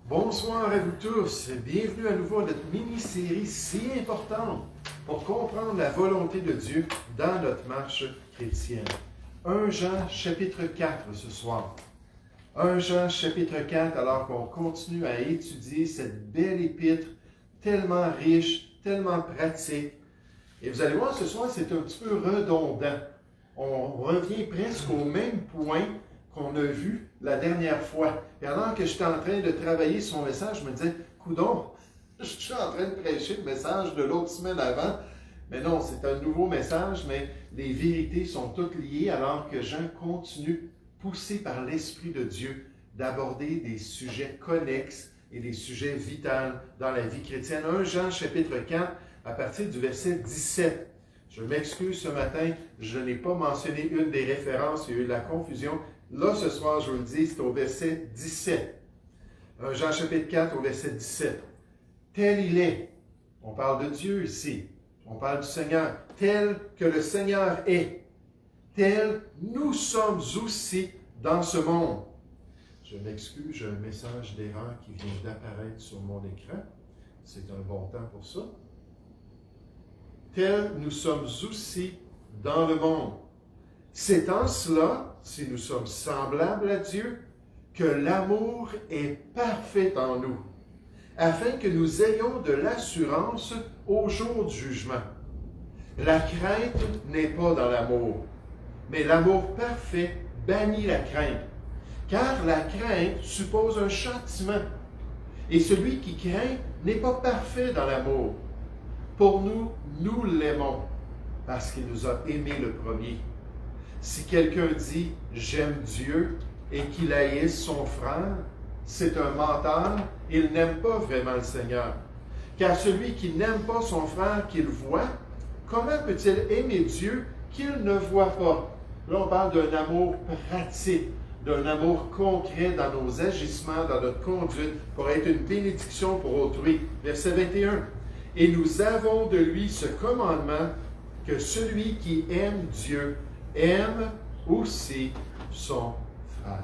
Bonsoir à vous tous. Bienvenue à nouveau à notre mini-série si importante pour comprendre la volonté de Dieu dans notre marche chrétienne. 1 Jean chapitre 4 ce soir. 1 Jean chapitre 4, alors qu'on continue à étudier cette belle épître tellement riche, tellement pratique. Et vous allez voir ce soir, c'est un petit peu redondant. On revient presque au même point qu'on a vu la dernière fois. Et alors que j'étais en train de travailler son message, je me disais, coudonc, je suis en train de prêcher le message de l'autre semaine avant. Mais non, c'est un nouveau message, mais les vérités sont toutes liées alors que Jean continue, poussé par l'Esprit de Dieu, d'aborder des sujets connexes et des sujets vitaux dans la vie chrétienne. 1 Jean chapitre 4, à partir du verset 17. Je m'excuse ce matin, je n'ai pas mentionné une des références, il y a eu de la confusion. Là, ce soir, je vous le dis, c'est au verset 17. Jean chapitre 4, au verset 17. Tel il est. On parle de Dieu ici. On parle du Seigneur. Tel que le Seigneur est. Tel nous sommes aussi dans ce monde. Je m'excuse, j'ai un message d'erreur qui vient d'apparaître sur mon écran. C'est un bon temps pour ça. Tel nous sommes aussi dans le monde. C'est en cela, si nous sommes semblables à Dieu, que l'amour est parfait en nous, afin que nous ayons de l'assurance au jour du jugement. La crainte n'est pas dans l'amour, mais l'amour parfait bannit la crainte, car la crainte suppose un châtiment, et celui qui craint n'est pas parfait dans l'amour. Pour nous, nous l'aimons, parce qu'il nous a aimés le premier. Si quelqu'un dit « j'aime Dieu » et qu'il haïsse son frère, c'est un menteur, il n'aime pas vraiment le Seigneur. Car celui qui n'aime pas son frère qu'il voit, comment peut-il aimer Dieu qu'il ne voit pas? Là, on parle d'un amour pratique, d'un amour concret dans nos agissements, dans notre conduite, pour être une bénédiction pour autrui. Verset 21. « Et nous avons de lui ce commandement, que celui qui aime Dieu aime aussi son frère. »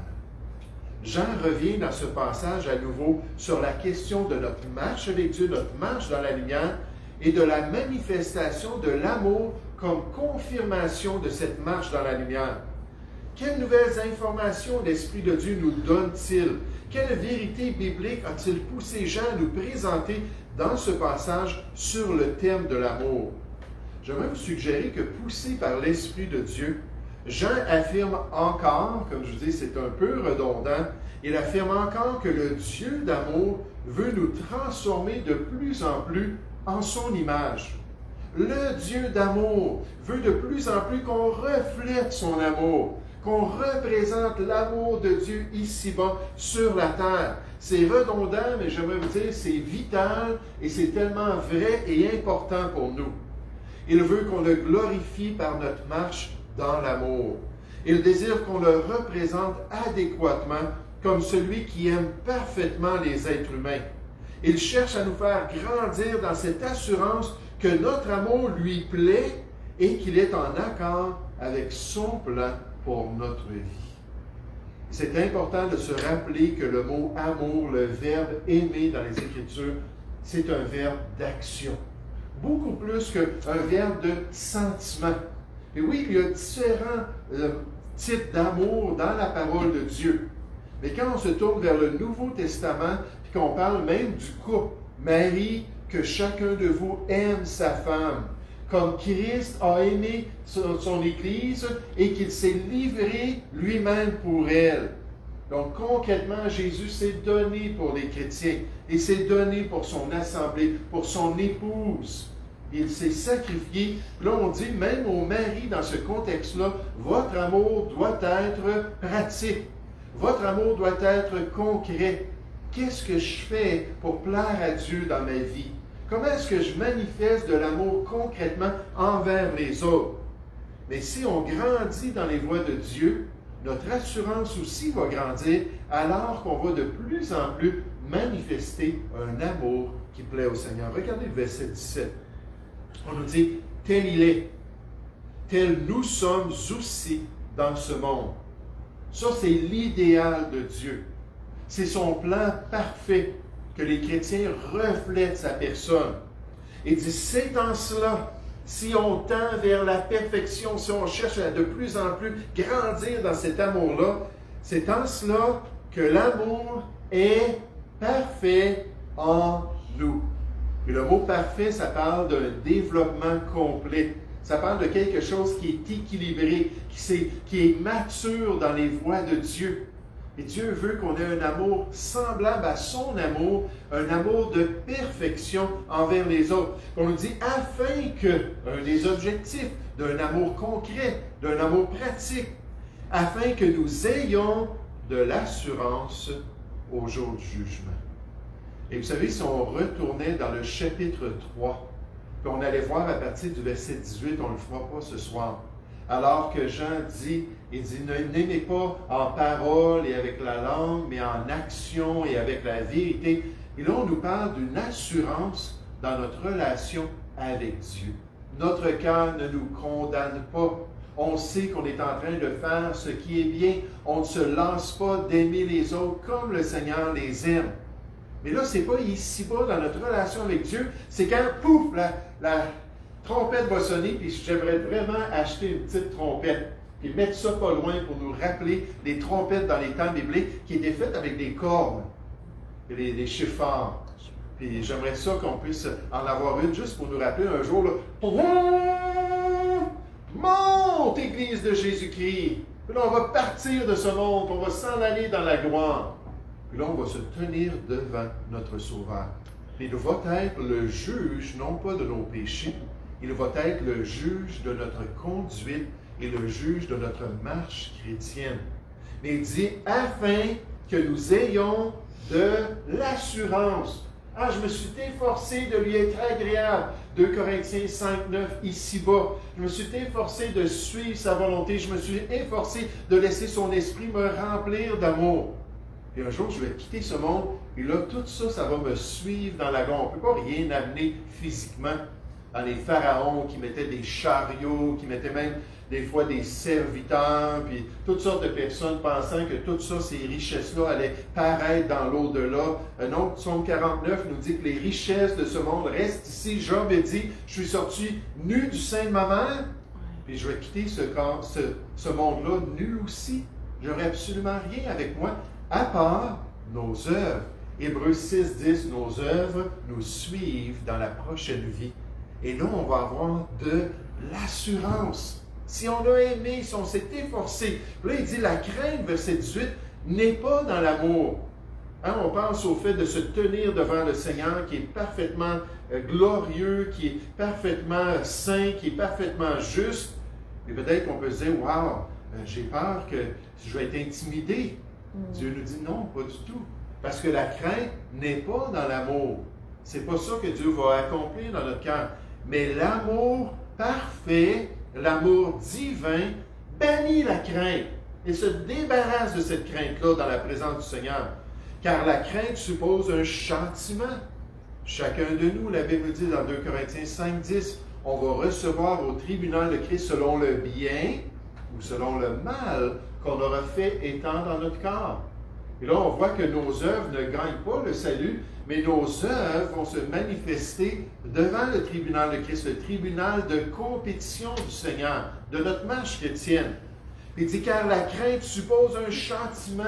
Jean revient dans ce passage à nouveau sur la question de notre marche avec Dieu, notre marche dans la lumière et de la manifestation de l'amour comme confirmation de cette marche dans la lumière. Quelles nouvelles informations l'Esprit de Dieu nous donne-t-il? Quelle vérité biblique a-t-il poussé Jean à nous présenter dans ce passage sur le thème de l'amour? J'aimerais vous suggérer que, poussé par l'Esprit de Dieu, Jean affirme encore, comme je vous dis, c'est un peu redondant, il affirme encore que le Dieu d'amour veut nous transformer de plus en plus en son image. Le Dieu d'amour veut de plus en plus qu'on reflète son amour, qu'on représente l'amour de Dieu ici-bas sur la terre. C'est redondant, mais j'aimerais vous dire, c'est vital et c'est tellement vrai et important pour nous. Il veut qu'on le glorifie par notre marche dans l'amour. Il désire qu'on le représente adéquatement comme celui qui aime parfaitement les êtres humains. Il cherche à nous faire grandir dans cette assurance que notre amour lui plaît et qu'il est en accord avec son plan pour notre vie. C'est important de se rappeler que le mot amour, le verbe aimer dans les Écritures, c'est un verbe d'action. Beaucoup plus qu'un verbe de sentiment. Et oui, il y a différents types d'amour dans la parole de Dieu. Mais quand on se tourne vers le Nouveau Testament, puis qu'on parle même du couple, Marie, que chacun de vous aime sa femme, comme Christ a aimé son Église et qu'il s'est livré lui-même pour elle. Donc concrètement, Jésus s'est donné pour les chrétiens et s'est donné pour son assemblée, pour son épouse. Il s'est sacrifié. Là, on dit, même au mari, dans ce contexte-là, votre amour doit être pratique. Votre amour doit être concret. Qu'est-ce que je fais pour plaire à Dieu dans ma vie? Comment est-ce que je manifeste de l'amour concrètement envers les autres? Mais si on grandit dans les voies de Dieu, notre assurance aussi va grandir alors qu'on va de plus en plus manifester un amour qui plaît au Seigneur. Regardez le verset 17. On nous dit, tel il est, tel nous sommes aussi dans ce monde. Ça, c'est l'idéal de Dieu. C'est son plan parfait que les chrétiens reflètent sa personne. Il dit, c'est en cela, si on tend vers la perfection, si on cherche à de plus en plus grandir dans cet amour-là, c'est en cela que l'amour est parfait en nous. Et le mot parfait, ça parle d'un développement complet. Ça parle de quelque chose qui est équilibré, qui est mature dans les voies de Dieu. Et Dieu veut qu'on ait un amour semblable à son amour, un amour de perfection envers les autres. On nous dit, afin que, un des objectifs d'un amour concret, d'un amour pratique, afin que nous ayons de l'assurance au jour du jugement. Et vous savez, si on retournait dans le chapitre 3, puis on allait voir à partir du verset 18, on ne le fera pas ce soir, alors que Jean dit, il dit, n'aimez pas en parole et avec la langue, mais en action et avec la vérité. Et là, on nous parle d'une assurance dans notre relation avec Dieu. Notre cœur ne nous condamne pas. On sait qu'on est en train de faire ce qui est bien. On ne se lasse pas d'aimer les autres comme le Seigneur les aime. Mais là, ce n'est pas ici-bas dans notre relation avec Dieu. C'est quand, pouf, la trompette va sonner, puis j'aimerais vraiment acheter une petite trompette, puis mettre ça pas loin pour nous rappeler les trompettes dans les temps bibliques qui étaient faites avec des cordes, et des chiffres. Puis j'aimerais ça qu'on puisse en avoir une juste pour nous rappeler un jour, là, monte, Église de Jésus-Christ! Puis là, on va partir de ce monde, on va s'en aller dans la gloire. Puis là, on va se tenir devant notre Sauveur. Il va être le juge, non pas de nos péchés, il va être le juge de notre conduite et le juge de notre marche chrétienne. Mais il dit, afin que nous ayons de l'assurance. Ah, je me suis efforcé de lui être agréable. 2 Corinthiens 5, 9, ici-bas. Je me suis efforcé de suivre sa volonté. Je me suis efforcé de laisser son esprit me remplir d'amour. Et un jour, je vais quitter ce monde. Et là, tout ça, ça va me suivre dans la gloire. On ne peut pas rien amener physiquement. Dans les pharaons qui mettaient des chariots, qui mettaient même des fois des serviteurs, puis toutes sortes de personnes pensant que toutes ça, ces richesses-là allaient paraître dans l'au-delà. Non, Psaume 49 nous dit que les richesses de ce monde restent ici. Job a dit, je suis sorti nu du sein de ma mère, puis je vais quitter ce monde-là nu aussi. Je n'aurai absolument rien avec moi, à part nos œuvres. Hébreux 6, 10, nos œuvres nous suivent dans la prochaine vie. Et là, on va avoir de l'assurance. Si on a aimé, si on s'est efforcé. Là, il dit, la crainte, verset 18, n'est pas dans l'amour. Hein, on pense au fait de se tenir devant le Seigneur qui est parfaitement glorieux, qui est parfaitement saint, qui est parfaitement juste. Et peut-être qu'on peut se dire, wow, j'ai peur que je vais être intimidé. Dieu nous dit non, pas du tout. Parce que la crainte n'est pas dans l'amour. C'est pas ça que Dieu va accomplir dans notre cœur. Mais l'amour parfait, l'amour divin, bannit la crainte et se débarrasse de cette crainte-là dans la présence du Seigneur. Car la crainte suppose un châtiment. Chacun de nous, la Bible dit dans 2 Corinthiens 5, 10, on va recevoir au tribunal de Christ selon le bien ou selon le mal qu'on aura fait étant dans notre corps. Et là, on voit que nos œuvres ne gagnent pas le salut, mais nos œuvres vont se manifester devant le tribunal de Christ, le tribunal de compétition du Seigneur, de notre marche chrétienne. Il dit, car la crainte suppose un châtiment.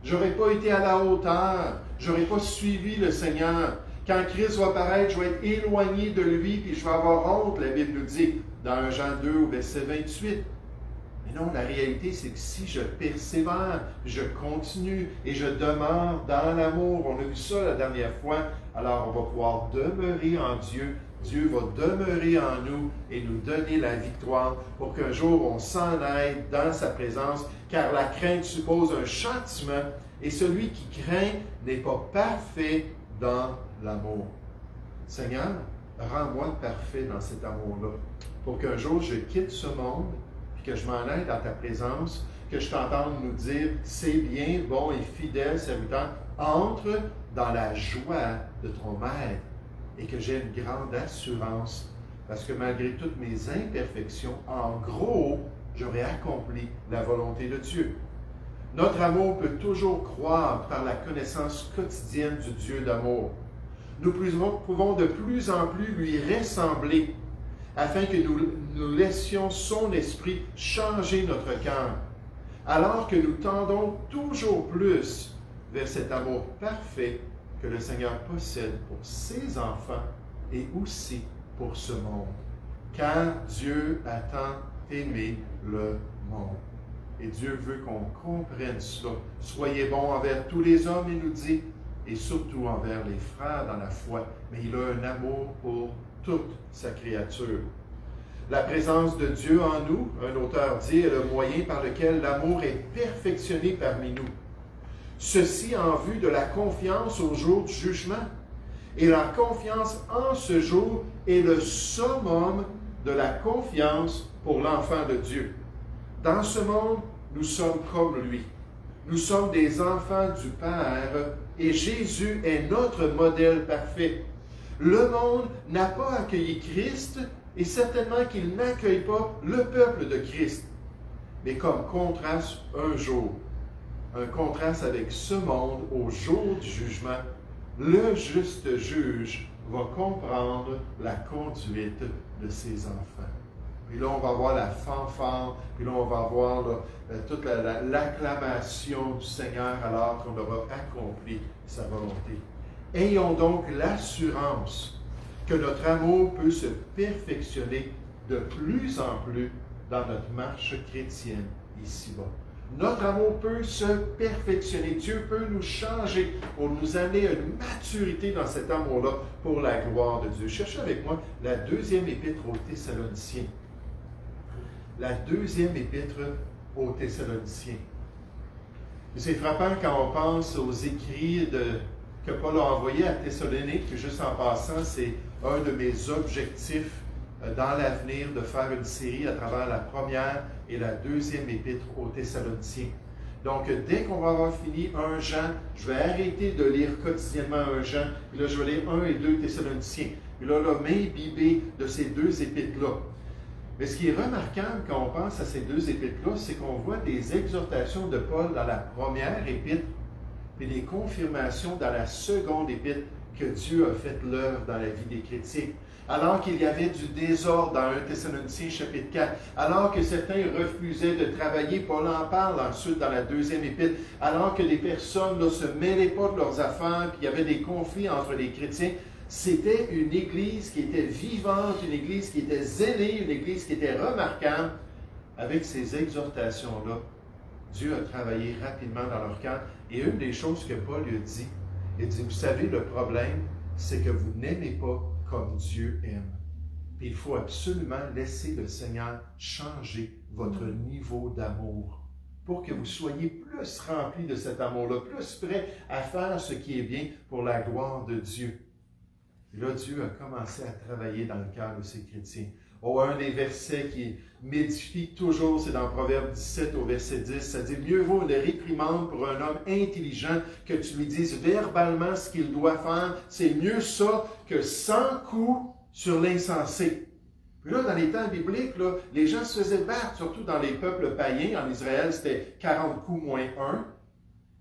Je n'aurais pas été à la hauteur, je n'aurais pas suivi le Seigneur. Quand Christ va apparaître, je vais être éloigné de lui, puis je vais avoir honte, la Bible nous dit, dans 1 Jean 2, au verset 28. Mais non, la réalité, c'est que si je persévère, je continue et je demeure dans l'amour, on a vu ça la dernière fois, alors on va pouvoir demeurer en Dieu. Dieu va demeurer en nous et nous donner la victoire pour qu'un jour on s'en aille dans sa présence, car la crainte suppose un châtiment et celui qui craint n'est pas parfait dans l'amour. Seigneur, rends-moi parfait dans cet amour-là, pour qu'un jour je quitte ce monde, puis que je m'en aille dans ta présence, que je t'entende nous dire, c'est bien, bon et fidèle serviteur, entre dans la joie de ton maître et que j'ai une grande assurance, parce que malgré toutes mes imperfections, en gros, j'aurai accompli la volonté de Dieu. Notre amour peut toujours croître par la connaissance quotidienne du Dieu d'amour. Nous pouvons de plus en plus lui ressembler afin que nous laissions son esprit changer notre cœur, alors que nous tendons toujours plus vers cet amour parfait que le Seigneur possède pour ses enfants et aussi pour ce monde. Car Dieu a tant aimé le monde. Et Dieu veut qu'on comprenne cela. Soyez bons envers tous les hommes, il nous dit, et surtout envers les frères dans la foi. Mais il a un amour pour toute sa créature. La présence de Dieu en nous, un auteur dit, est le moyen par lequel l'amour est perfectionné parmi nous. Ceci en vue de la confiance au jour du jugement. Et la confiance en ce jour est le summum de la confiance pour l'enfant de Dieu. Dans ce monde, nous sommes comme lui. Nous sommes des enfants du Père et Jésus est notre modèle parfait. Le monde n'a pas accueilli Christ et certainement qu'il n'accueille pas le peuple de Christ. Mais comme contraste, un jour, un contraste avec ce monde au jour du jugement, le juste juge va comprendre la conduite de ses enfants. Puis là, on va voir la fanfare, puis là, on va voir toute l'acclamation du Seigneur alors qu'on aura accompli sa volonté. Ayons donc l'assurance que notre amour peut se perfectionner de plus en plus dans notre marche chrétienne ici-bas. Notre amour peut se perfectionner. Dieu peut nous changer pour nous amener à une maturité dans cet amour-là pour la gloire de Dieu. Cherchez avec moi la deuxième épître aux Thessaloniciens. La deuxième épître aux Thessaloniciens. C'est frappant quand on pense aux écrits que Paul a envoyés à Thessalonique, puis juste en passant, c'est un de mes objectifs dans l'avenir de faire une série à travers la première et la deuxième épître aux Thessaloniciens. Donc, dès qu'on va avoir fini 1 Jean, je vais arrêter de lire quotidiennement 1 Jean, puis là, je vais lire 1 et 2 Thessaloniciens. Puis là, m'imbibé de ces deux épîtres-là. Mais ce qui est remarquable quand on pense à ces deux épîtres-là, c'est qu'on voit des exhortations de Paul dans la première épître, puis des confirmations dans la seconde épître que Dieu a fait l'œuvre dans la vie des chrétiens. Alors qu'il y avait du désordre dans 1 Thessaloniciens chapitre 4, alors que certains refusaient de travailler, Paul en parle ensuite dans la deuxième épître, alors que les personnes ne se mêlaient pas de leurs affaires, puis il y avait des conflits entre les chrétiens, c'était une église qui était vivante, une église qui était zélée, une église qui était remarquable. Avec ces exhortations-là, Dieu a travaillé rapidement dans leur cœur. Et une des choses que Paul lui a dit, il dit, vous savez, le problème, c'est que vous n'aimez pas comme Dieu aime. Puis il faut absolument laisser le Seigneur changer votre niveau d'amour pour que vous soyez plus remplis de cet amour-là, plus prêts à faire ce qui est bien pour la gloire de Dieu. Et là, Dieu a commencé à travailler dans le cœur de ses chrétiens. Oh, un des versets qui m'édifie toujours, c'est dans Proverbe 17 au verset 10. Ça dit, mieux vaut une réprimande pour un homme intelligent que tu lui dises verbalement ce qu'il doit faire. C'est mieux ça que 100 coups sur l'insensé. Puis là, dans les temps bibliques, là, les gens se faisaient battre, surtout dans les peuples païens. En Israël, c'était 40 coups moins 1.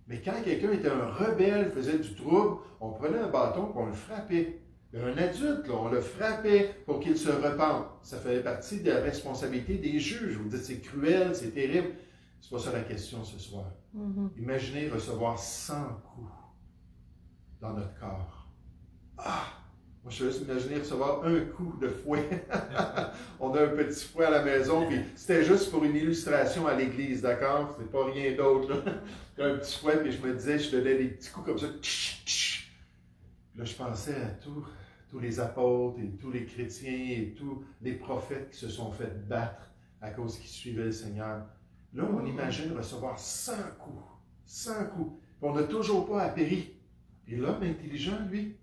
Mais quand quelqu'un était un rebelle, faisait du trouble, on prenait un bâton et on le frappait. Un adulte, là, on le frappait pour qu'il se repente. Ça fait partie de la responsabilité des juges. Vous dites, c'est cruel, c'est terrible. C'est pas ça la question ce soir. Imaginez recevoir 100 coups dans notre corps. Ah! Moi, je veux juste imaginer recevoir un coup de fouet. On a un petit fouet à la maison, puis c'était juste pour une illustration à l'église, d'accord? C'est pas rien d'autre, là. Un petit fouet, puis je me disais, je donnais des petits coups comme ça. Là, je pensais à tous les apôtres et tous les chrétiens et tous les prophètes qui se sont fait battre à cause qu'ils suivaient le Seigneur. Là, on imagine recevoir 100 coups. 100 coups. Puis on n'a toujours pas appéri. Et l'homme intelligent, lui,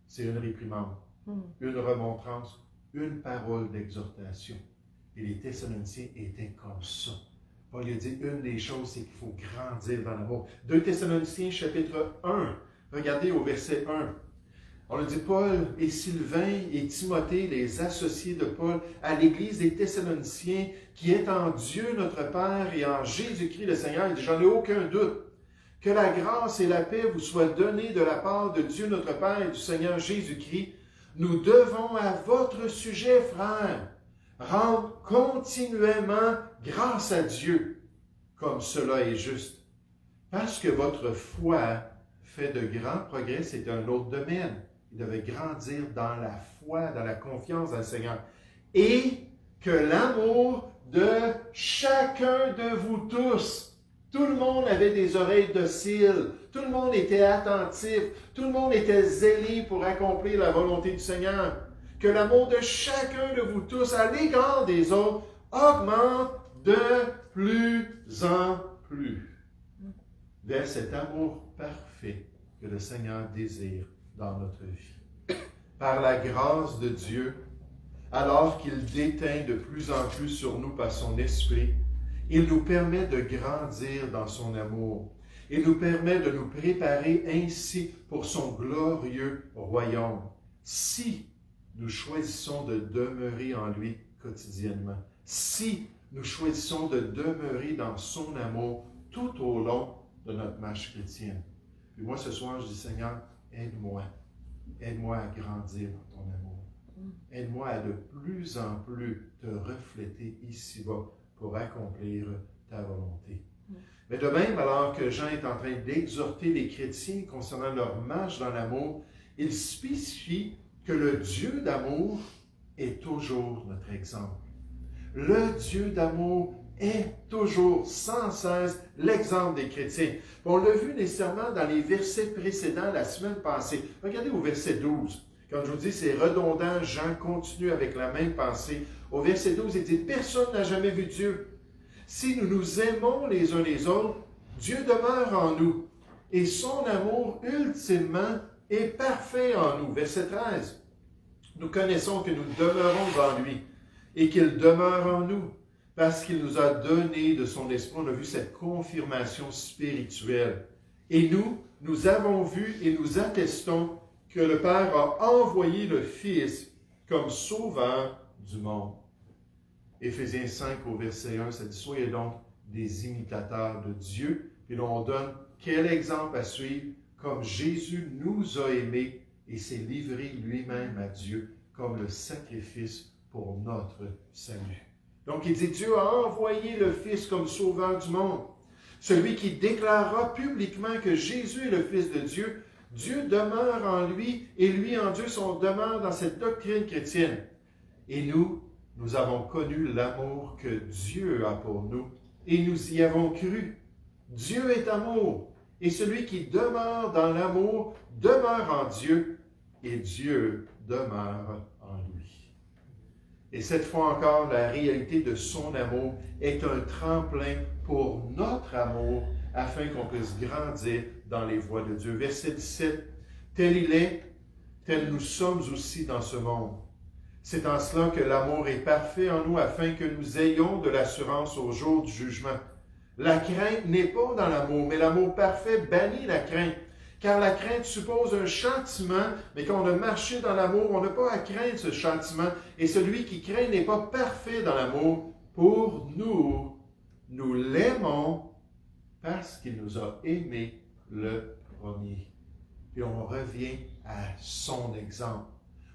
c'est une réprimande, une remontrance, une parole d'exhortation. Et les Thessaloniciens étaient comme ça. Paul a dit, une des choses, c'est qu'il faut grandir dans l'amour. 2 Thessaloniciens, chapitre 1. Regardez au verset 1. On a dit Paul et Sylvain et Timothée, les associés de Paul, à l'Église des Thessaloniciens, qui est en Dieu notre Père et en Jésus-Christ le Seigneur. Il dit, j'en ai aucun doute. Que la grâce et la paix vous soient données de la part de Dieu notre Père et du Seigneur Jésus-Christ. Nous devons à votre sujet, frères, rendre continuellement grâce à Dieu, comme cela est juste. Parce que votre foi fait de grands progrès, c'est un autre domaine. Il devait grandir dans la foi, dans la confiance dans le Seigneur. Et que l'amour de chacun de vous tous, tout le monde avait des oreilles dociles, tout le monde était attentif, tout le monde était zélé pour accomplir la volonté du Seigneur. Que l'amour de chacun de vous tous à l'égard des autres augmente de plus en plus vers cet amour parfait que le Seigneur désire dans notre vie. Par la grâce de Dieu, alors qu'il déteint de plus en plus sur nous par son esprit, il nous permet de grandir dans son amour. Il nous permet de nous préparer ainsi pour son glorieux royaume, si nous choisissons de demeurer en lui quotidiennement, si nous choisissons de demeurer dans son amour tout au long de notre marche chrétienne. Puis moi, ce soir, je dis, Seigneur, aide-moi. Aide-moi à grandir dans ton amour. Aide-moi à de plus en plus te refléter ici-bas pour accomplir ta volonté. Mais de même, alors que Jean est en train d'exhorter les chrétiens concernant leur marche dans l'amour, il spécifie que le Dieu d'amour est toujours notre exemple. Le Dieu d'amour est toujours, sans cesse, l'exemple des chrétiens. On l'a vu nécessairement dans les versets précédents la semaine passée. Regardez au verset 12. Quand je vous dis c'est redondant, Jean continue avec la même pensée. Au verset 12, il dit « Personne n'a jamais vu Dieu. Si nous nous aimons les uns les autres, Dieu demeure en nous. Et son amour, ultimement, est parfait en nous. » Verset 13. Nous connaissons que nous demeurons en lui et qu'il demeure en nous. Parce qu'il nous a donné de son esprit, on a vu cette confirmation spirituelle. Et nous avons vu et nous attestons que le Père a envoyé le Fils comme sauveur du monde. Éphésiens 5 au verset 1, ça dit « Soyez donc des imitateurs de Dieu. » Et l'on donne quel exemple à suivre, comme Jésus nous a aimés et s'est livré lui-même à Dieu comme le sacrifice pour notre salut. Donc, il dit, Dieu a envoyé le Fils comme sauveur du monde. Celui qui déclarera publiquement que Jésus est le Fils de Dieu, Dieu demeure en lui et lui en Dieu, on demeure dans cette doctrine chrétienne. Et nous avons connu l'amour que Dieu a pour nous et nous y avons cru. Dieu est amour et celui qui demeure dans l'amour demeure en Dieu et Dieu demeure en lui. Et cette fois encore, la réalité de son amour est un tremplin pour notre amour afin qu'on puisse grandir dans les voies de Dieu. Verset 17, « Tel il est, tel nous sommes aussi dans ce monde. C'est en cela que l'amour est parfait en nous afin que nous ayons de l'assurance au jour du jugement. La crainte n'est pas dans l'amour, mais l'amour parfait bannit la crainte. Car la crainte suppose un châtiment, mais quand on a marché dans l'amour, on n'a pas à craindre ce châtiment. Et celui qui craint n'est pas parfait dans l'amour. Pour nous, nous l'aimons parce qu'il nous a aimés le premier. Puis on revient à son exemple.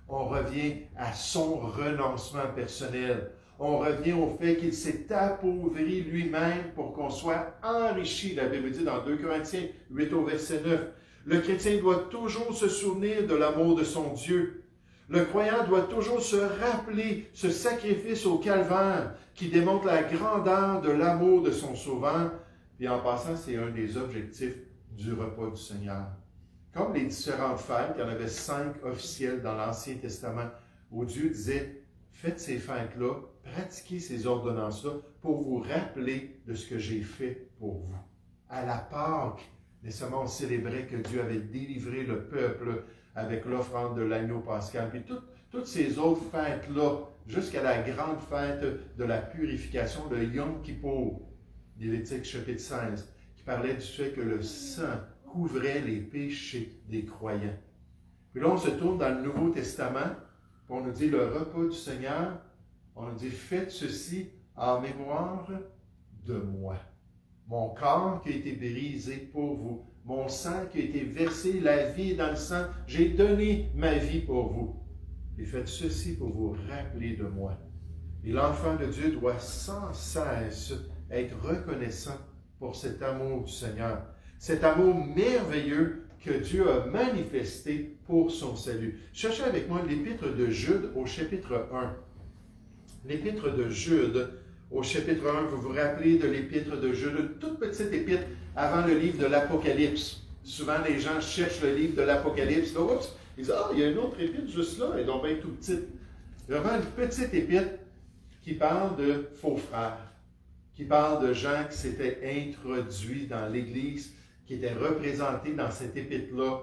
On revient à son renoncement personnel. On revient au fait qu'il s'est appauvri lui-même pour qu'on soit enrichi. La Bible dit dans 2 Corinthiens 8 au verset 9. Le chrétien doit toujours se souvenir de l'amour de son Dieu. Le croyant doit toujours se rappeler ce sacrifice au calvaire qui démontre la grandeur de l'amour de son Sauveur. Puis en passant, c'est un des objectifs du repas du Seigneur. Comme les différentes fêtes, il y en avait 5 officielles dans l'Ancien Testament, où Dieu disait, faites ces fêtes-là, pratiquez ces ordonnances-là pour vous rappeler de ce que j'ai fait pour vous. À la Pâque, nécessairement, on célébrait que Dieu avait délivré le peuple avec l'offrande de l'agneau pascal. Puis toutes ces autres fêtes-là, jusqu'à la grande fête de la purification, le Yom Kippour, Lévitique chapitre 16, qui parlait du fait que le sang couvrait les péchés des croyants. Puis là, on se tourne dans le Nouveau Testament, puis on nous dit le repas du Seigneur, on nous dit faites ceci en mémoire de moi. Mon corps qui a été brisé pour vous, mon sang qui a été versé, la vie dans le sang, j'ai donné ma vie pour vous. Et faites ceci pour vous rappeler de moi. Et l'enfant de Dieu doit sans cesse être reconnaissant pour cet amour du Seigneur. Cet amour merveilleux que Dieu a manifesté pour son salut. Cherchez avec moi l'Épître de Jude au chapitre 1. L'Épître de Jude au chapitre 1, vous vous rappelez de l'Épître de Jude, une toute petite épître avant le livre de l'Apocalypse. Souvent, les gens cherchent le livre de l'Apocalypse. Là, oups, ils disent, il y a une autre épître juste là, elle est donc bien tout petite. Vraiment une petite épître qui parle de faux frères, qui parle de gens qui s'étaient introduits dans l'Église, qui étaient représentés dans cette épître-là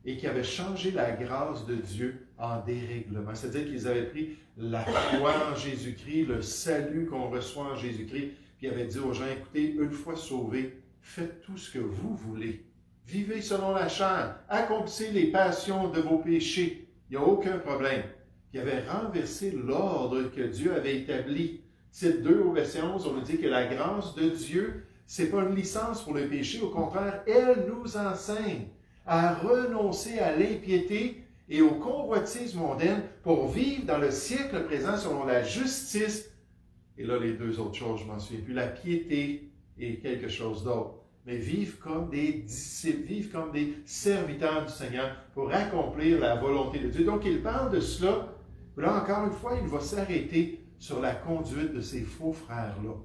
et qui avaient changé la grâce de Dieu en dérèglement. C'est-à-dire qu'ils avaient pris la foi en Jésus-Christ, le salut qu'on reçoit en Jésus-Christ, puis ils avaient dit aux gens, écoutez, une fois sauvés, faites tout ce que vous voulez. Vivez selon la chair, accomplissez les passions de vos péchés. Il n'y a aucun problème. Puis ils avaient renversé l'ordre que Dieu avait établi. Titre 2 au verset 11, on nous dit que la grâce de Dieu, ce n'est pas une licence pour le péché, au contraire, elle nous enseigne à renoncer à l'impiété et aux convoitises mondaines pour vivre dans le siècle présent selon la justice. Et là, les deux autres choses, je m'en souviens plus, la piété et quelque chose d'autre. Mais vivre comme des disciples, vivre comme des serviteurs du Seigneur pour accomplir la volonté de Dieu. Donc, il parle de cela. Là, encore une fois, il va s'arrêter sur la conduite de ces faux frères-là.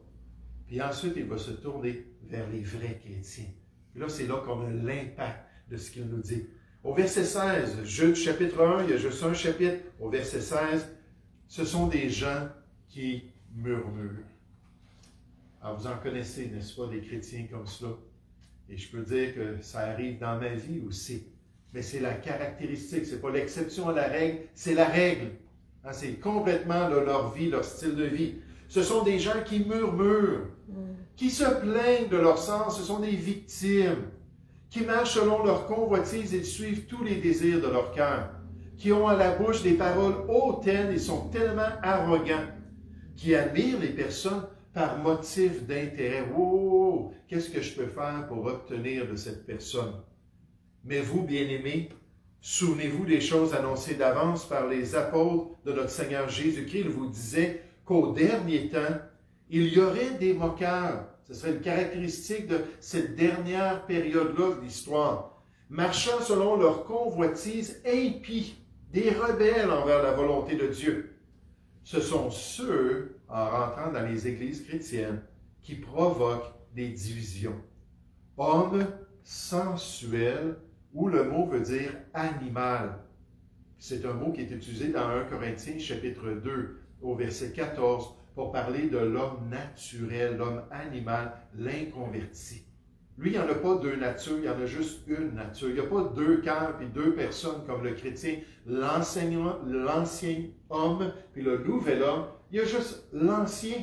Puis ensuite, il va se tourner vers les vrais chrétiens. Puis là, c'est là qu'on a l'impact de ce qu'il nous dit. Au verset 16, Jude chapitre 1, il y a juste un chapitre. Au verset 16, ce sont des gens qui murmurent. Alors, vous en connaissez, n'est-ce pas, des chrétiens comme cela. Et je peux dire que ça arrive dans ma vie aussi. Mais c'est la caractéristique, ce n'est pas l'exception à la règle, c'est la règle. Hein, c'est complètement leur vie, leur style de vie. Ce sont des gens qui murmurent, qui se plaignent de leur sort, ce sont des victimes, qui marchent selon leur convoitise et suivent tous les désirs de leur cœur, qui ont à la bouche des paroles hautaines et sont tellement arrogants, qui admirent les personnes par motif d'intérêt. Oh, qu'est-ce que je peux faire pour obtenir de cette personne? Mais vous, bien-aimés, souvenez-vous des choses annoncées d'avance par les apôtres de notre Seigneur Jésus-Christ. Il vous disait qu'au dernier temps, il y aurait des moqueurs. Ce serait une caractéristique de cette dernière période-là de l'histoire. Marchant selon leur convoitise impie, des rebelles envers la volonté de Dieu. Ce sont ceux, en rentrant dans les églises chrétiennes, qui provoquent des divisions. Hommes sensuels, où le mot veut dire animal. C'est un mot qui est utilisé dans 1 Corinthiens chapitre 2, au verset 14, pour parler de l'homme naturel, l'homme animal, l'inconverti. Lui, il n'y en a pas deux natures, il y en a juste une nature. Il n'y a pas deux cœurs et deux personnes comme le chrétien, l'ancien homme puis le nouvel homme. Il y a juste l'ancien.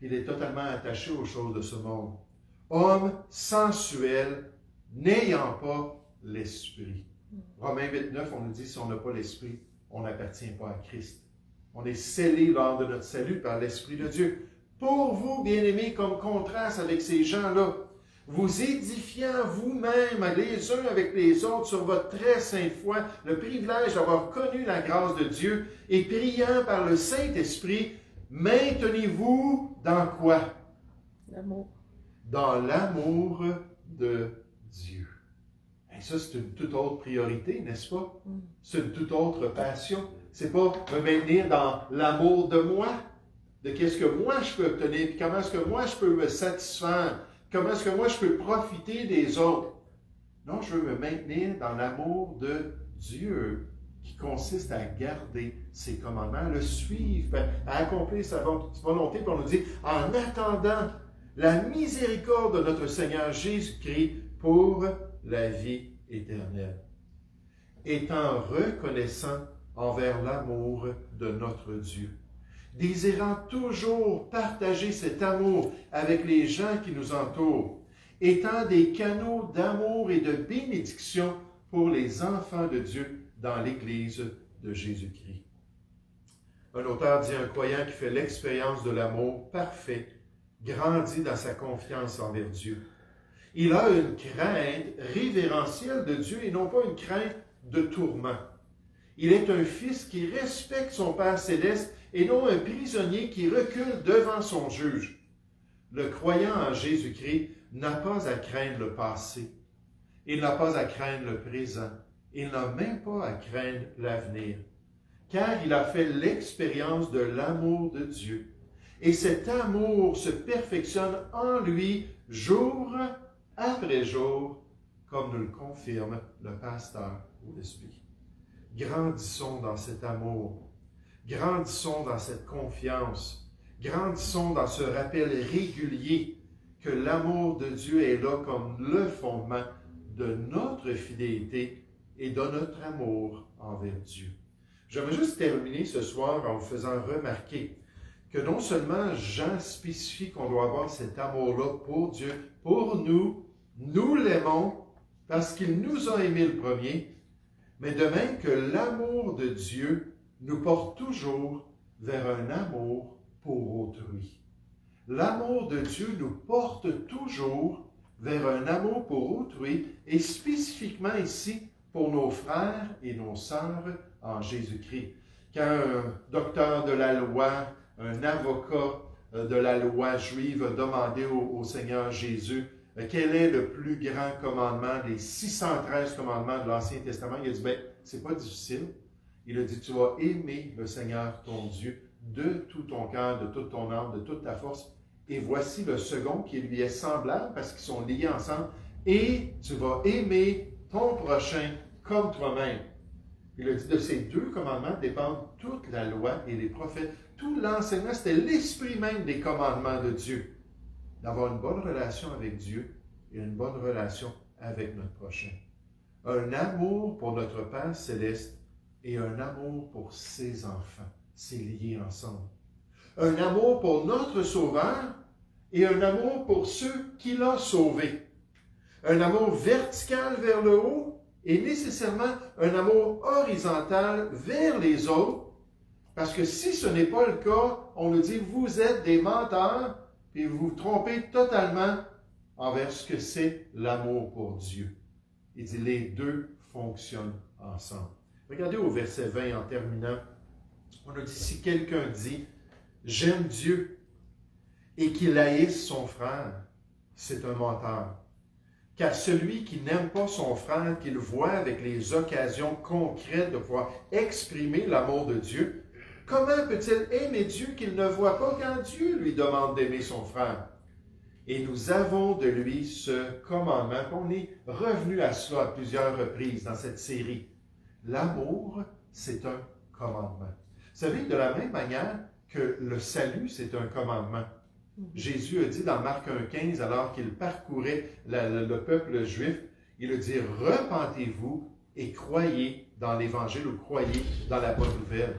Il est totalement attaché aux choses de ce monde. Homme sensuel, n'ayant pas l'esprit. Romains 8, 9, on nous dit, si on n'a pas l'esprit, on n'appartient pas à Christ. On est scellé lors de notre salut par l'Esprit de Dieu. Pour vous, bien-aimés, comme contraste avec ces gens-là, vous édifiant vous-même les uns avec les autres sur votre très sainte foi, le privilège d'avoir connu la grâce de Dieu et priant par le Saint-Esprit, maintenez-vous dans quoi? L'amour. Dans l'amour de Dieu. Et ça, c'est une toute autre priorité, n'est-ce pas? C'est une toute autre passion. C'est pas me maintenir dans l'amour de moi, de qu'est-ce que moi je peux obtenir, puis comment est-ce que moi je peux me satisfaire, comment est-ce que moi je peux profiter des autres. Non, je veux me maintenir dans l'amour de Dieu, qui consiste à garder ses commandements, à le suivre, à accomplir sa volonté. Puis on nous dit, en attendant la miséricorde de notre Seigneur Jésus-Christ pour la vie éternelle. Étant reconnaissant envers l'amour de notre Dieu, désirant toujours partager cet amour avec les gens qui nous entourent, étant des canaux d'amour et de bénédiction pour les enfants de Dieu dans l'Église de Jésus-Christ. Un auteur dit, un croyant qui fait l'expérience de l'amour parfait grandit dans sa confiance envers Dieu. Il a une crainte révérentielle de Dieu et non pas une crainte de tourment. Il est un fils qui respecte son Père céleste et non un prisonnier qui recule devant son juge. Le croyant en Jésus-Christ n'a pas à craindre le passé. Il n'a pas à craindre le présent. Il n'a même pas à craindre l'avenir. Car il a fait l'expérience de l'amour de Dieu. Et cet amour se perfectionne en lui jour après jour, comme nous le confirme le pasteur ou l'Esprit. Grandissons dans cet amour. Grandissons dans cette confiance. Grandissons dans ce rappel régulier que l'amour de Dieu est là comme le fondement de notre fidélité et de notre amour envers Dieu. J'aimerais juste terminer ce soir en vous faisant remarquer que non seulement Jean spécifie qu'on doit avoir cet amour-là pour Dieu, pour nous, nous l'aimons parce qu'il nous a aimés le premier, mais de même que l'amour de Dieu nous porte toujours vers un amour pour autrui. L'amour de Dieu nous porte toujours vers un amour pour autrui et spécifiquement ici pour nos frères et nos sœurs en Jésus-Christ. Quand un docteur de la loi, un avocat de la loi juive a demandé au Seigneur Jésus quel est le plus grand commandement des 613 commandements de l'Ancien Testament, il a dit, c'est pas difficile. Il a dit, tu vas aimer le Seigneur ton Dieu de tout ton cœur, de toute ton âme, de toute ta force. Et voici le second qui lui est semblable parce qu'ils sont liés ensemble. Et tu vas aimer ton prochain comme toi-même. Il a dit, de ces deux commandements dépendent toute la loi et les prophètes. Tout l'enseignement, c'était l'esprit même des commandements de Dieu. D'avoir une bonne relation avec Dieu et une bonne relation avec notre prochain. Un amour pour notre Père céleste et un amour pour ses enfants. C'est lié ensemble. Un amour pour notre Sauveur et un amour pour ceux qu'il a sauvés. Un amour vertical vers le haut et nécessairement un amour horizontal vers les autres. Parce que si ce n'est pas le cas, on nous dit, vous êtes des menteurs, puis vous vous trompez totalement envers ce que c'est l'amour pour Dieu. Il dit, les deux fonctionnent ensemble. Regardez au verset 20 en terminant. On a dit, si quelqu'un dit, j'aime Dieu, et qu'il haïsse son frère, c'est un menteur. Car celui qui n'aime pas son frère, qu'il voit avec les occasions concrètes de pouvoir exprimer l'amour de Dieu, comment peut-il aimer Dieu qu'il ne voit pas quand Dieu lui demande d'aimer son frère? Et nous avons de lui ce commandement. On est revenu à cela à plusieurs reprises dans cette série. L'amour, c'est un commandement. Vous savez, de la même manière que le salut, c'est un commandement. Jésus a dit dans Marc 1,15, alors qu'il parcourait le peuple juif, il a dit, repentez-vous et croyez dans l'Évangile ou croyez dans la bonne nouvelle.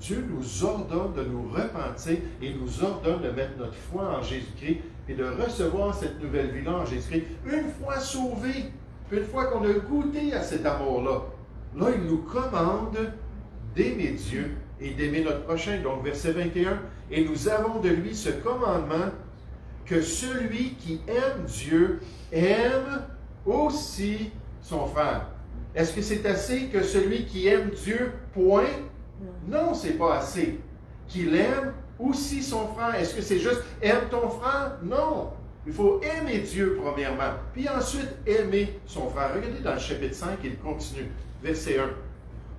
Dieu nous ordonne de nous repentir et nous ordonne de mettre notre foi en Jésus-Christ et de recevoir cette nouvelle vie-là en Jésus-Christ. Une fois sauvés, une fois qu'on a goûté à cet amour-là, là, il nous commande d'aimer Dieu et d'aimer notre prochain. Donc, verset 21, « Et nous avons de lui ce commandement que celui qui aime Dieu aime aussi son frère. » Est-ce que c'est assez que celui qui aime Dieu, point? Non, c'est pas assez. Qu'il aime aussi son frère. Est-ce que c'est juste « aime ton frère » ? Non. Il faut aimer Dieu premièrement, puis ensuite aimer son frère. Regardez dans le chapitre 5, il continue. Verset 1.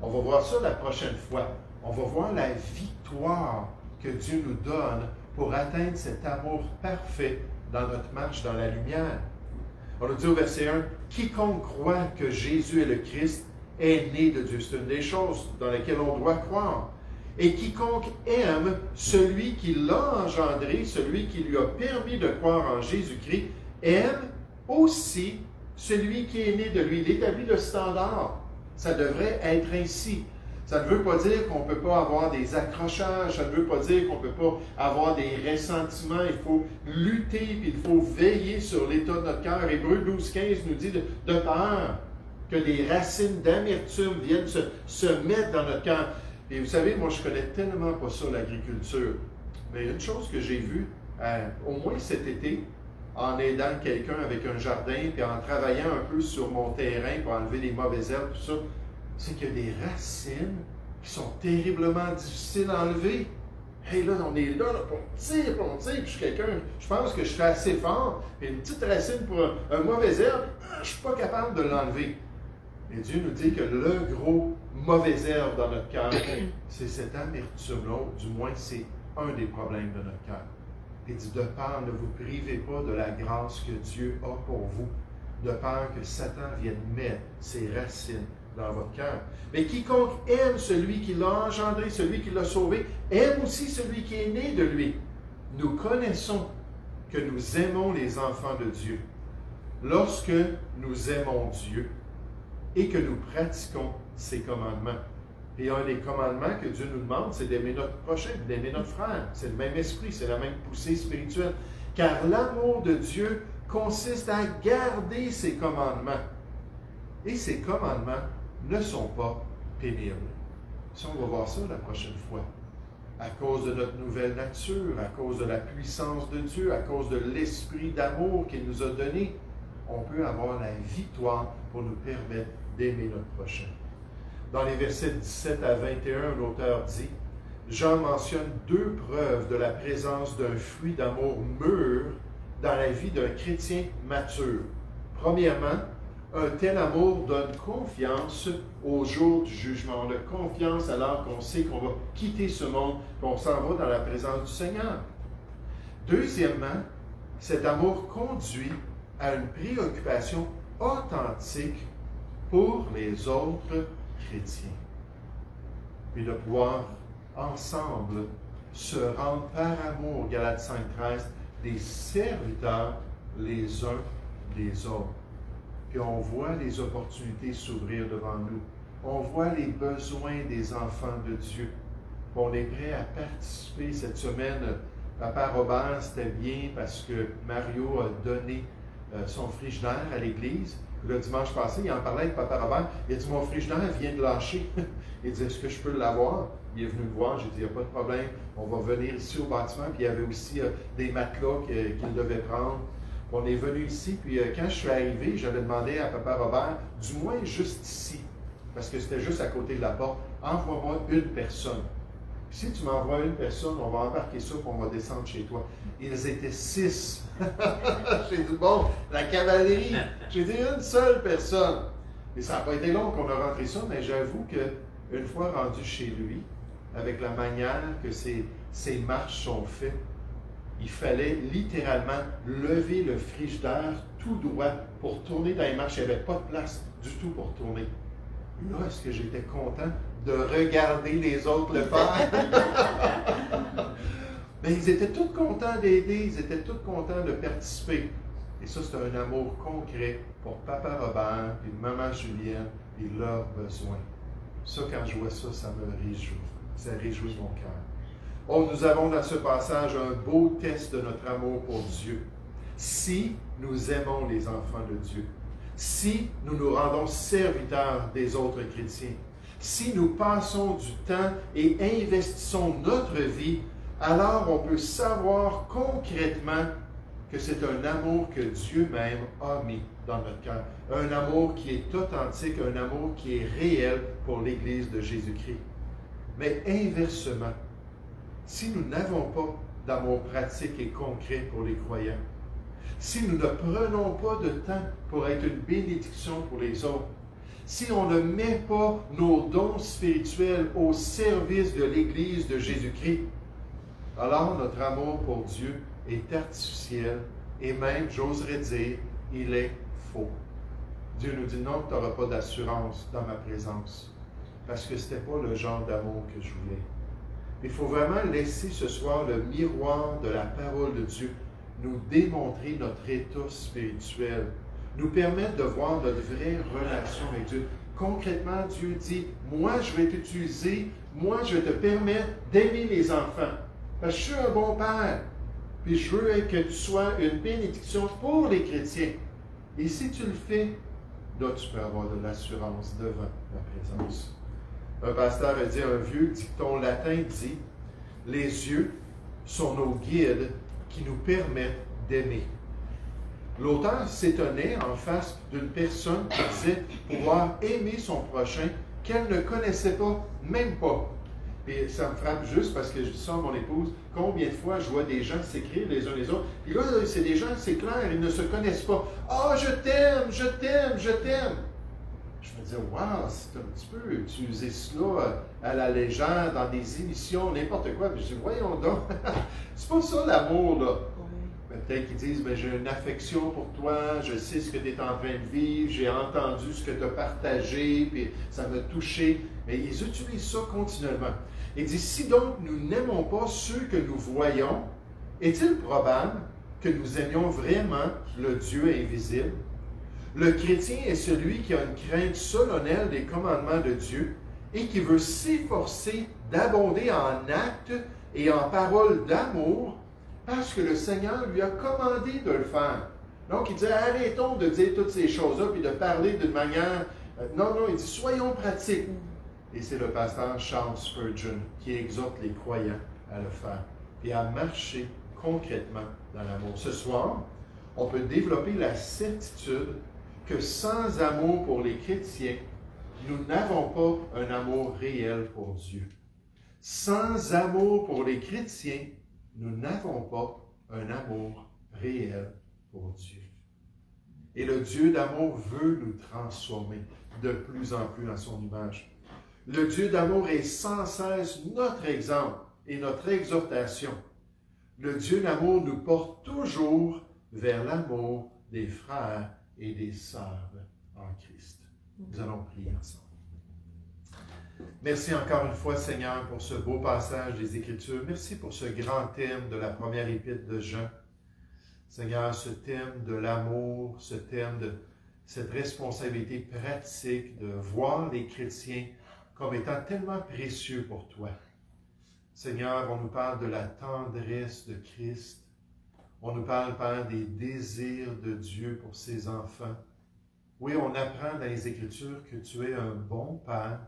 On va voir ça la prochaine fois. On va voir la victoire que Dieu nous donne pour atteindre cet amour parfait dans notre marche dans la lumière. On nous dit au verset 1, « Quiconque croit que Jésus est le Christ est né de Dieu. » C'est une des choses dans lesquelles on doit croire. Et quiconque aime celui qui l'a engendré, celui qui lui a permis de croire en Jésus-Christ, aime aussi celui qui est né de lui. Il établit le standard. Ça devrait être ainsi. Ça ne veut pas dire qu'on ne peut pas avoir des accrochages, ça ne veut pas dire qu'on ne peut pas avoir des ressentiments. Il faut lutter, puis il faut veiller sur l'état de notre cœur. Hébreux 12, 15 nous dit de peur que des racines d'amertume viennent se mettre dans notre cœur. Et vous savez, moi, je connais tellement pas ça, l'agriculture. Mais une chose que j'ai vue, au moins cet été, en aidant quelqu'un avec un jardin, puis en travaillant un peu sur mon terrain pour enlever les mauvaises herbes, tout ça, c'est qu'il y a des racines qui sont terriblement difficiles à enlever. Hey, là, on est là, puis on tire, puis je suis quelqu'un, je pense que je suis assez fort, puis une petite racine pour un mauvais herbe, je ne suis pas capable de l'enlever. Et Dieu nous dit que le gros mauvais herbe dans notre cœur, c'est cette amertume-là, du moins c'est un des problèmes de notre cœur. Il dit, de peur, ne vous privez pas de la grâce que Dieu a pour vous, de peur que Satan vienne mettre ses racines dans votre cœur. Mais quiconque aime celui qui l'a engendré, celui qui l'a sauvé, aime aussi celui qui est né de lui. Nous connaissons que nous aimons les enfants de Dieu lorsque nous aimons Dieu et que nous pratiquons ses commandements. Et un des commandements que Dieu nous demande, c'est d'aimer notre prochain, d'aimer notre frère. C'est le même esprit, c'est la même poussée spirituelle. Car l'amour de Dieu consiste à garder ses commandements. Et ces commandements ne sont pas pénibles. Ça, on va voir ça la prochaine fois. À cause de notre nouvelle nature, à cause de la puissance de Dieu, à cause de l'esprit d'amour qu'il nous a donné, on peut avoir la victoire pour nous permettre d'aimer notre prochain. Dans les versets 17 à 21, l'auteur dit, Jean mentionne deux preuves de la présence d'un fruit d'amour mûr dans la vie d'un chrétien mature. Premièrement, un tel amour donne confiance au jour du jugement. On a confiance alors qu'on sait qu'on va quitter ce monde, qu'on s'en va dans la présence du Seigneur. Deuxièmement, cet amour conduit à une préoccupation authentique pour les autres chrétiens. Puis de pouvoir ensemble se rendre par amour, Galates 5,13, des serviteurs les uns des autres. Puis on voit les opportunités s'ouvrir devant nous. On voit les besoins des enfants de Dieu. On est prêt à participer cette semaine. Papa Robert, c'était bien parce que Mario a donné son frigidaire à l'église. Le dimanche passé, il en parlait avec Papa Robert. Il a dit, mon frigidaire vient de lâcher. Il dit, est-ce que je peux l'avoir? Il est venu me voir. J'ai dit, il n'y a pas de problème. On va venir ici au bâtiment. Puis il y avait aussi des matelas qu'il devait prendre. On est venu ici. Puis quand je suis arrivé, j'avais demandé à Papa Robert, du moins juste ici, parce que c'était juste à côté de la porte, envoie-moi une personne. Puis si tu m'envoies une personne, on va embarquer ça et on va descendre chez toi. Ils étaient 6. J'ai dit, bon, la cavalerie. J'ai dit, une seule personne. Et ça n'a pas été long qu'on a rentré ça, mais j'avoue qu'une fois rendu chez lui, avec la manière que ces marches sont faites, il fallait littéralement lever le frigidaire tout droit pour tourner dans les marches. Il n'y avait pas de place du tout pour tourner. Là, est-ce que j'étais content de regarder les autres le faire? Mais ils étaient tous contents d'aider, ils étaient tous contents de participer. Et ça, c'est un amour concret pour Papa Robert et Maman Julienne et leurs besoins. Ça, quand je vois ça, ça me réjouit. Ça réjouit mon cœur. Oh, nous avons dans ce passage un beau test de notre amour pour Dieu. Si nous aimons les enfants de Dieu, si nous nous rendons serviteurs des autres chrétiens, si nous passons du temps et investissons notre vie, alors on peut savoir concrètement que c'est un amour que Dieu même a mis dans notre cœur. Un amour qui est authentique, un amour qui est réel pour l'Église de Jésus-Christ. Mais inversement, si nous n'avons pas d'amour pratique et concret pour les croyants, si nous ne prenons pas de temps pour être une bénédiction pour les autres, si on ne met pas nos dons spirituels au service de l'Église de Jésus-Christ, alors notre amour pour Dieu est artificiel et même, j'oserais dire, il est faux. Dieu nous dit non, tu n'auras pas d'assurance dans ma présence, parce que ce n'était pas le genre d'amour que je voulais. Il faut vraiment laisser ce soir le miroir de la parole de Dieu nous démontrer notre état spirituel, nous permettre de voir notre vraie relation avec Dieu. Concrètement, Dieu dit, moi je vais t'utiliser, moi je vais te permettre d'aimer les enfants. Parce que je suis un bon père, puis je veux que tu sois une bénédiction pour les chrétiens. Et si tu le fais là tu peux avoir de l'assurance devant la présence. Un pasteur a dit, un vieux dicton latin dit, les yeux sont nos guides qui nous permettent d'aimer. L'auteur s'étonnait en face d'une personne qui disait pouvoir aimer son prochain qu'elle ne connaissait pas, même pas. Et ça me frappe juste parce que je dis ça à mon épouse, combien de fois je vois des gens s'écrire les uns les autres, puis là, c'est des gens, c'est clair, ils ne se connaissent pas. « Ah, je t'aime, je t'aime, je t'aime! » Je me disais, wow, c'est un petit peu utiliser cela à la légère, dans des émissions, n'importe quoi. Puis je dis, voyons donc, c'est pas ça l'amour, là. Peut-être qu'ils disent, mais j'ai une affection pour toi, je sais ce que tu es en train de vivre, j'ai entendu ce que tu as partagé, puis ça m'a touché. Mais ils utilisent ça continuellement. Ils disent, si donc nous n'aimons pas ceux que nous voyons, est-il probable que nous aimions vraiment le Dieu invisible? Le chrétien est celui qui a une crainte solennelle des commandements de Dieu et qui veut s'efforcer d'abonder en actes et en paroles d'amour parce que le Seigneur lui a commandé de le faire. Donc, il dit, arrêtons de dire toutes ces choses-là puis de parler d'une manière... non, il dit, soyons pratiques. Et c'est le pasteur Charles Spurgeon qui exhorte les croyants à le faire et à marcher concrètement dans l'amour. Ce soir, on peut développer la certitude que sans amour pour les chrétiens, nous n'avons pas un amour réel pour Dieu. Sans amour pour les chrétiens, nous n'avons pas un amour réel pour Dieu. Et le Dieu d'amour veut nous transformer de plus en plus à son image. Le Dieu d'amour est sans cesse notre exemple et notre exhortation. Le Dieu d'amour nous porte toujours vers l'amour des frères et des sœurs en Christ. Nous allons prier ensemble. Merci encore une fois, Seigneur, pour ce beau passage des Écritures. Merci pour ce grand thème de la première épître de Jean. Seigneur, ce thème de l'amour, ce thème de cette responsabilité pratique de voir les chrétiens comme étant tellement précieux pour toi. Seigneur, on nous parle de la tendresse de Christ. On nous parle, Père, des désirs de Dieu pour ses enfants. Oui, on apprend dans les Écritures que tu es un bon Père,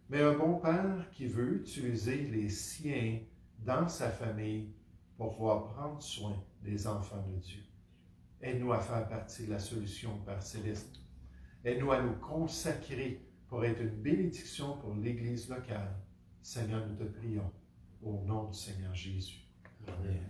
mais un bon Père qui veut utiliser les siens dans sa famille pour pouvoir prendre soin des enfants de Dieu. Aide-nous à faire partie de la solution, Père Céleste. Aide-nous à nous consacrer pour être une bénédiction pour l'Église locale. Seigneur, nous te prions au nom du Seigneur Jésus. Amen.